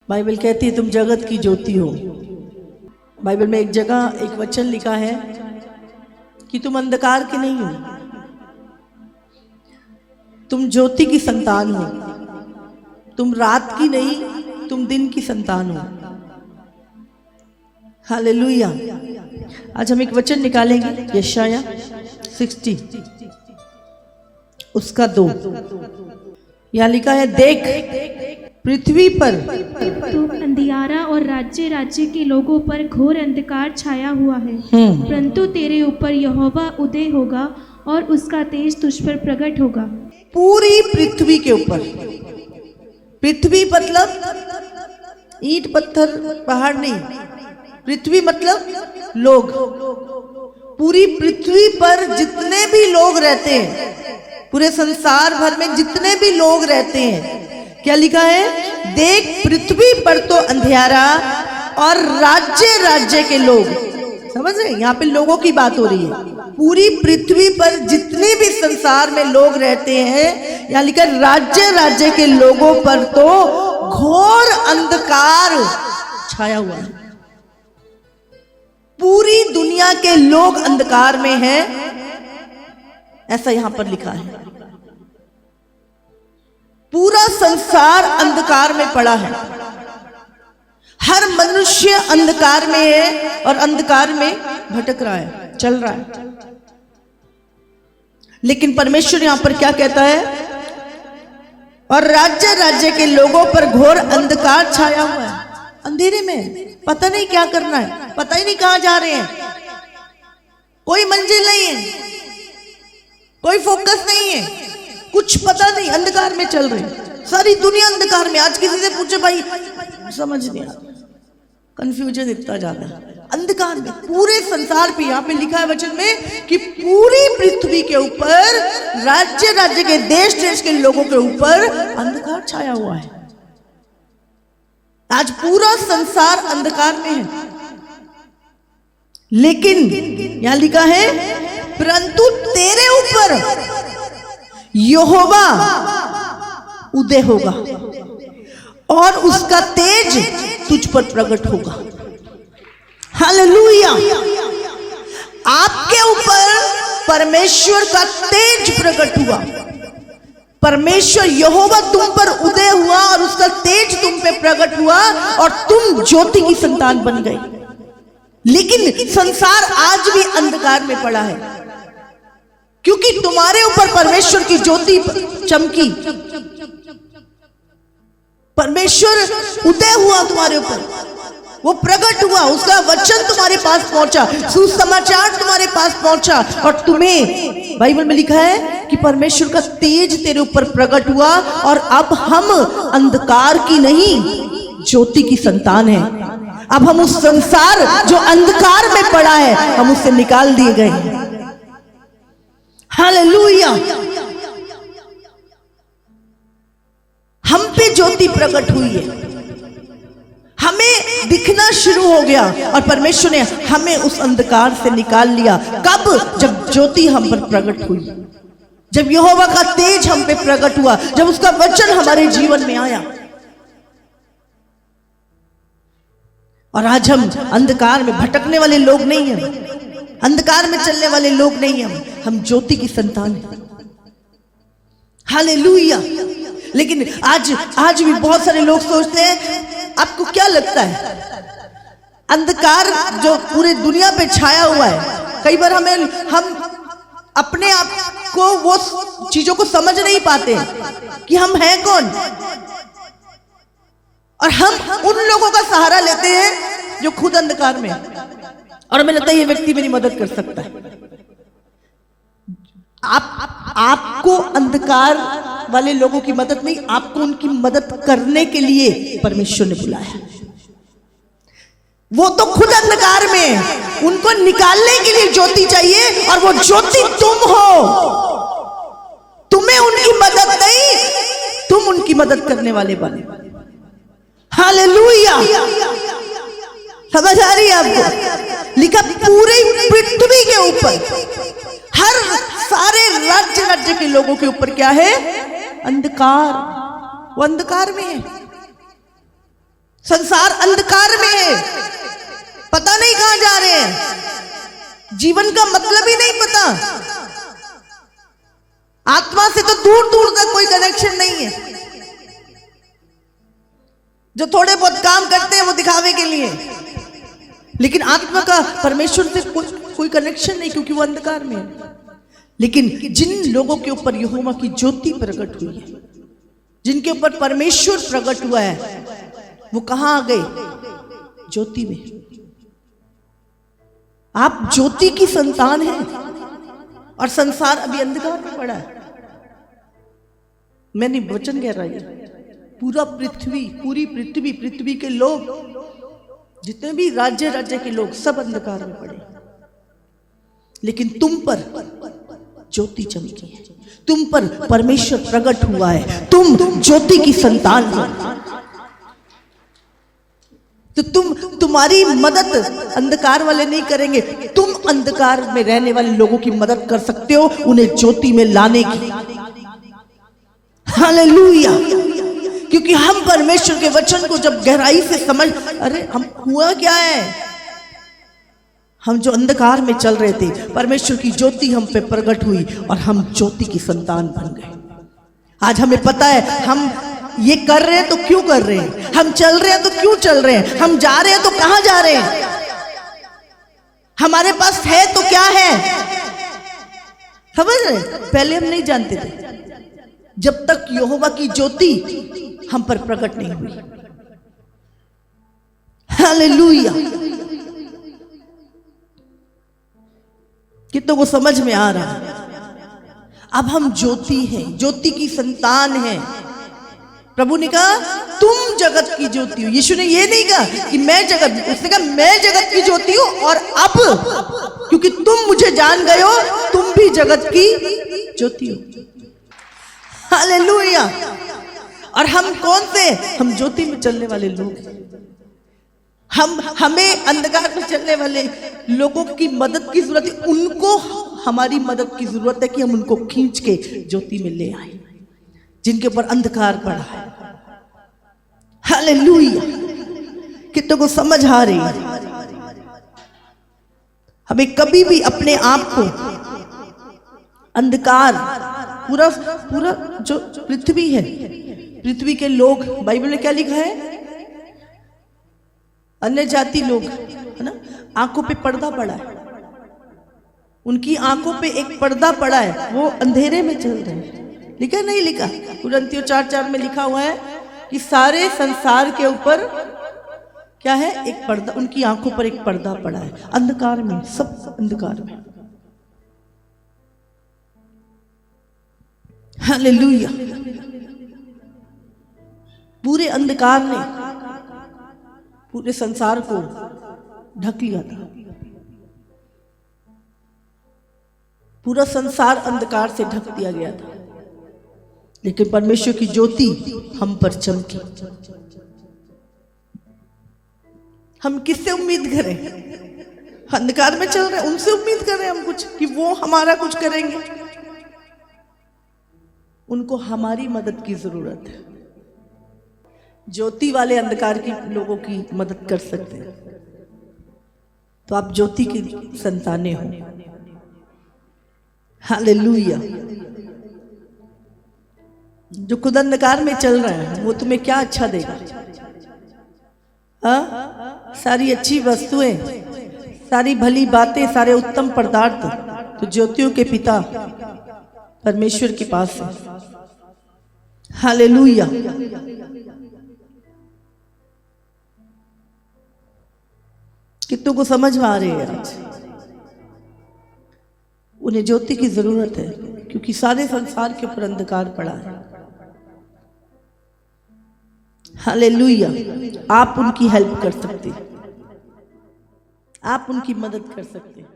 Bible कहती है तुम जगत की ज्योति हो। बाइबल में एक जगह एक वचन लिखा है कि तुम अंधकार के नहीं हो, तुम ज्योति की संतान हो। तुम रात की नहीं, तुम दिन की संतान हो। हालेलुया। आज हम एक वचन निकालेंगे, यशाया 60 उसका 2। यहाँ लिखा है, देख पृथ्वी पर तो अंधियारा और राज्य राज्य के लोगों पर घोर अंधकार छाया हुआ है, परंतु तेरे ऊपर यहोवा उदय होगा और उसका तेज तुझ पर प्रकट होगा। पूरी पृथ्वी के ऊपर, पृथ्वी मतलब ईंट पत्थर पहाड़ नहीं, पृथ्वी मतलब लोग। पूरी पृथ्वी पर जितने भी लोग रहते हैं, पूरे संसार भर में जितने भी लोग रहते हैं, क्या लिखा है? देख पृथ्वी पर तो अंधियारा और राज्य राज्य के लोग। समझ रहे? यहाँ पे लोगों की बात हो रही है। पूरी पृथ्वी पर जितने भी संसार में लोग रहते हैं, यहाँ लिखा राज्य राज्य के लोगों पर तो घोर अंधकार छाया हुआ है। पूरी दुनिया के लोग अंधकार में हैं, ऐसा यहां पर लिखा है। पूरा संसार अंधकार में पड़ा है। हर मनुष्य अंधकार में है और अंधकार में भटक रहा है, चल रहा है। लेकिन परमेश्वर यहां पर क्या कहता है? और राज्य राज्य के लोगों पर घोर अंधकार छाया हुआ है। अंधेरे में पता नहीं क्या करना है, पता ही नहीं कहां जा रहे हैं, कोई मंजिल नहीं है, कोई फोकस नहीं है, कुछ पता नहीं, अंधकार में चल रहे। सारी दुनिया अंधकार में। आज किसी से पूछे भाई समझ नहीं आता, कंफ्यूजन इतना ज्यादा है, अंधकार में पूरे संसार पे। यहाँ पे लिखा है वचन में कि पूरी पृथ्वी के ऊपर, राज्य राज्य के, देश देश के लोगों के ऊपर अंधकार छाया हुआ है। आज पूरा संसार अंधकार में है। लेकिन यहां लिखा है, परंतु तेरे ऊपर यहोवा उदय होगा और उसका तेज तुझ पर प्रकट होगा। हालेलुया। आपके ऊपर परमेश्वर का तेज प्रकट हुआ। परमेश्वर यहोवा तुम पर उदय हुआ और उसका तेज तुम पे प्रकट हुआ और तुम ज्योति की संतान बन गए। लेकिन संसार आज भी अंधकार में पड़ा है, क्योंकि तुम्हारे ऊपर परमेश्वर की ज्योति चमकी। परमेश्वर उदय हुआ तुम्हारे ऊपर, वो प्रकट हुआ, उसका वचन तुम्हारे पास पहुंचा, सुसमाचार तुम्हारे पास पहुंचा और तुम्हें, बाइबल में लिखा है कि परमेश्वर का तेज तेरे ऊपर प्रकट हुआ और अब हम अंधकार की नहीं, ज्योति की संतान है। अब हम उस संसार जो अंधकार में पड़ा है, हम उससे निकाल दिए गए हैं। हालेलुया। हम पे ज्योति प्रकट हुई है, हमें दिखना शुरू हो गया और परमेश्वर ने हमें उस अंधकार से निकाल लिया। कब? जब ज्योति हम पर प्रकट हुई, जब यहोवा का तेज हम पे प्रकट हुआ, जब उसका वचन हमारे जीवन में आया। और आज हम अंधकार में भटकने वाले लोग नहीं हैं, अंधकार में चलने वाले लोग नहीं हैं, हम ज्योति की संतान हैं। हालेलुया। लेकिन आज भी बहुत सारे लोग सोचते हैं, आपको क्या लगता है अंधकार जो पूरे दुनिया पे छाया हुआ है, कई बार हम अपने आप को वो चीजों को समझ नहीं पाते कि हम हैं कौन, और हम उन लोगों का सहारा लेते हैं जो खुद अंधकार में है। और हमें लगता है ये व्यक्ति मेरी मदद कर सकता है। आपको अंधकार वाले लोगों की मदद नहीं, आपको उनकी मदद करने के लिए परमेश्वर ने बुलाया। वो तो खुद अंधकार में है, उनको निकालने के लिए ज्योति चाहिए और वो ज्योति तुम हो। तुम्हें उनकी मदद नहीं, तुम उनकी मदद करने वाले बने। हालेलुया। समझ आ रही है आपको? लिखा पूरी पृथ्वी के ऊपर, हर सारे राज्य राज्य के लोगों के ऊपर क्या है? अंधकार। वो अंधकार में है। संसार अंधकार में है, पता नहीं कहां जा रहे हैं, जीवन का मतलब ही नहीं पता, आत्मा से तो दूर दूर तक कोई कनेक्शन नहीं है। जो थोड़े बहुत काम करते हैं वो दिखावे के लिए, लेकिन आत्मा का परमेश्वर से कोई कनेक्शन नहीं, क्योंकि वो अंधकार में है। लेकिन जिन लोगों के ऊपर यहोवा की ज्योति प्रकट हुई है, जिनके ऊपर परमेश्वर प्रकट हुआ है, वो कहां आ गए? ज्योति में। आप ज्योति की संतान हैं और संसार अभी अंधकार में पड़ा है। मैंने वचन कह रहा है, पूरा पृथ्वी, पूरी पृथ्वी के लोग, जितने भी राज्य के लोग, सब अंधकार में पड़े, लेकिन तुम पर ज्योति चमकी है, तुम पर परमेश्वर प्रकट हुआ है, तुम ज्योति की संतान हो। तो तुम्हारी मदद अंधकार वाले नहीं करेंगे, तुम अंधकार में रहने वाले लोगों की मदद कर सकते हो, उन्हें ज्योति में लाने की। हालेलुया। क्योंकि हम परमेश्वर के वचन को जब गहराई से समझ, अरे हम हुआ क्या है, हम जो अंधकार में चल रहे थे, परमेश्वर की ज्योति हम पे प्रकट हुई और हम ज्योति की संतान बन गए। आज हमें पता है हम ये कर रहे हैं तो क्यों कर रहे हैं, हम चल रहे हैं तो क्यों चल रहे हैं, हम जा रहे हैं तो कहां जा रहे हैं, हमारे पास है तो क्या है। समझ रहे? पहले हम नहीं जानते थे, जब तक यहोवा की ज्योति हम पर प्रकट नहीं हुई। हालेलुया। कितनों को समझ में आ रहा है? अब हम ज्योति हैं, ज्योति की संतान हैं। प्रभु ने कहा तुम जगत की ज्योति हो। यीशु ने ये नहीं कहा कि मैं जगत, उसने कहा मैं जगत की ज्योति हूं, और अब क्योंकि तुम मुझे जान गए हो, तुम भी जगत की ज्योति हो। हालेलुया। और हम कौन से? हम ज्योति में चलने वाले लोग। हमें अंधकार में चलने वाले लोगों की मदद की जरूरत है, उनको हमारी मदद की जरूरत है कि हम उनको खींच के ज्योति में ले आए, जिनके ऊपर अंधकार पड़ा है। हालेलुया। कितनों को समझ आ रही है? हमें कभी भी अपने आप को अंधकार, पूरा जो पृथ्वी है, पृथ्वी के लोग, बाइबल में क्या लिखा है? अन्य जाति लोग, है ना, आंखों पे पर्दा पड़ा है, उनकी आंखों पे एक पर्दा पड़ा है, वो अंधेरे में चल रहे हैं। लिखा नहीं लिखा? कुरिन्थियों 4:4 में लिखा हुआ है कि सारे संसार के ऊपर क्या है? एक पर्दा, उनकी आंखों पर एक पर्दा पड़ा है, अंधकार में, सब अंधकार में। हालेलुया। पूरे अंधकार ने पूरे संसार को ढक लिया था। पूरा संसार अंधकार से ढक दिया गया था, लेकिन परमेश्वर की ज्योति हम पर चमकी। हम किससे उम्मीद करें? अंधकार में चल रहे हैं, उनसे उम्मीद करें हम कुछ कि वो हमारा कुछ करेंगे? उनको हमारी मदद की जरूरत है। ज्योति वाले अंधकार के लोगों की मदद कर सकते हैं, तो आप ज्योति की संतानें हो। हालेलुया। जो खुद अंधकार में चल रहा है वो तुम्हें क्या अच्छा देगा? सारी अच्छी वस्तुएं, सारी भली बातें, सारे उत्तम पदार्थ तो ज्योतियों के पिता परमेश्वर के पास है। हालेलुया। कितनों को समझ में आ रही है आज? उन्हें ज्योति की जरूरत है, क्योंकि सारे संसार के ऊपर अंधकार पड़ा है। हालेलुया। आप उनकी हेल्प कर सकते हैं, आप उनकी मदद कर सकते हैं।